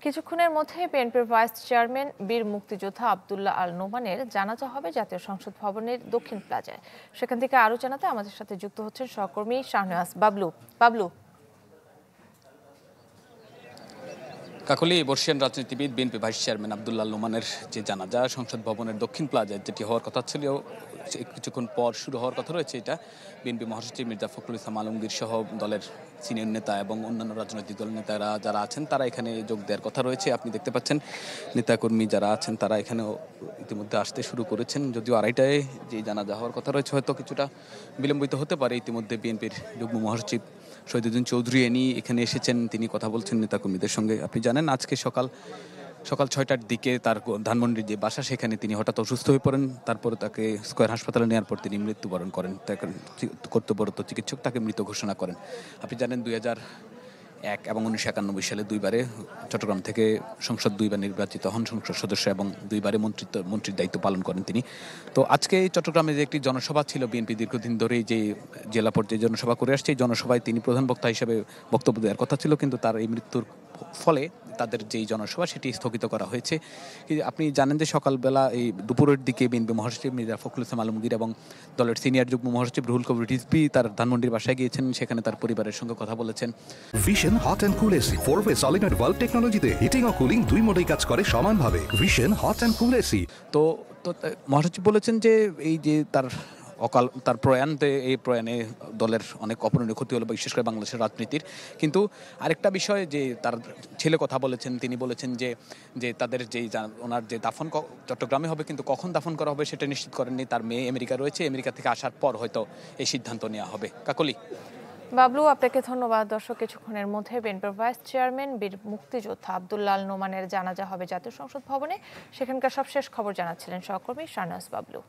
কিছুক্ষণের মধ্যে বিএনপির ভাইস চেয়ারম্যান বীর মুক্তিযোদ্ধা আব্দুল্লাহ আল নোমানের জানাজা হবে জাতীয় সংসদ ভবনের দক্ষিণ প্লাজায়। সেখান থেকে আরো জানাতে আমাদের সাথে যুক্ত হচ্ছেন সহকর্মী শাহনেওয়াজ বাবলু। বাবলু, কাকলি, বর্ষিয়ান রাজনীতিবিদ BNP vice chairman Abdullah Al নোমানের যে জানাজা সংসদ ভবনের দক্ষিণ প্লাজায় যেটি হওয়ার কথা ছিল, কিছুক্ষণ পর শুরু হওয়ার কথা রয়েছে। এটা বিএনপি মহাসচিব মির্জা ফখরুল ইসলাম আলমগীর সহ দলের সিনিয়র নেতা এবং অন্যান্য রাজনৈতিক দলের নেতারা যারা আছেন তারা এখানে যোগ দেওয়ার কথা রয়েছে। আপনি দেখতে পাচ্ছেন নেতাকর্মী যারা আছেন তারা এখানেও ইতিমধ্যে আসতে শুরু করেছেন। যদিও আড়াইটায় যে জানাজা হওয়ার কথা রয়েছে, হয়তো কিছুটা বিলম্বিত হতে পারে। ইতিমধ্যে বিএনপির যুগ্ম মহাসচিব শহীদুদ্দিন চৌধুরী এখানে এসেছেন, তিনি কথা বলছেন নেতাকর্মীদের সঙ্গে। আপনি জানেন আজকে সকাল 6টার দিকে তার ধানমন্ডির যে বাসা সেখানে তিনি হঠাৎ অসুস্থ হয়ে পড়েন। তারপরে তাকে স্কয়ার হাসপাতালে নেওয়ার পর তিনি মৃত্যুবরণ করেন। কর্তব্যরত চিকিৎসক তাকে মৃত ঘোষণা করেন। আপনি জানেন 2001 এবং 1991 সালে দুইবারে চট্টগ্রাম থেকে সংসদ দুইবার নির্বাচিত হন সংসদ সদস্য এবং দুইবারে মন্ত্রীর দায়িত্ব পালন করেন তিনি। তো আজকে চট্টগ্রামে যে একটি জনসভা ছিল, বিএনপি দীর্ঘদিন ধরেই যে জেলা পর্যায়ে জনসভা করে আসছে, এই জনসভায় তিনি প্রধান বক্তা হিসেবে বক্তব্য দেওয়ার কথা ছিল, কিন্তু তার এই মৃত্যুর ফলে তাদের যেই জনসভা সেটি স্থগিত করা হয়েছে। আপনি জানেন যে সকালবেলা এই দুপুরের দিকে বিএনপি মহাসচিব মির্জা ফখরুল ইসলাম আলমগীর এবং দলের সিনিয়র যুগ্ম মহাসচিব রুহুল কবির রিজভী তার ধানমন্ডির বাসায় গিয়েছেন, সেখানে তার পরিবারের সঙ্গে কথা বলেছেন। Vision hot and cool AC 4-ওয়ে সলিনয়েড ভালভ টেকনোলজিতে হিটিং ও কুলিং দুই মোডেই কাজ করে সমানভাবে। Vision hot and cool AC. তো মহাসচিব বলেছেন যে এই যে তার প্রয়াণে দলের অনেক অপূরণীয় ক্ষতি হলো, বিশেষ করে বাংলাদেশের রাজনীতির। কিন্তু আরেকটা বিষয় যে তার ছেলে কথা বলেছেন, তিনি বলেছেন যে তাদের ওনার যে দাফন চট্টগ্রামে হবে, কিন্তু কখন দাফন করা হবে সেটা নিশ্চিত করেননি। তার মেয়ে আমেরিকা রয়েছে, আমেরিকা থেকে আসার পর হয়তো এই সিদ্ধান্ত নেওয়া হবে। কাকলি। বাবলু, আপনাকে ধন্যবাদ। দর্শক, কিছুক্ষণের মধ্যে বিএনপির ভাইস চেয়ারম্যান বীর মুক্তিযোদ্ধা আব্দুল্লাহ আল নোমানের জানাজা হবে জাতীয় সংসদ ভবনে। সেখানকার সবশেষ খবর জানাচ্ছিলেন সহকর্মী শাহনেওয়াজ বাবলু।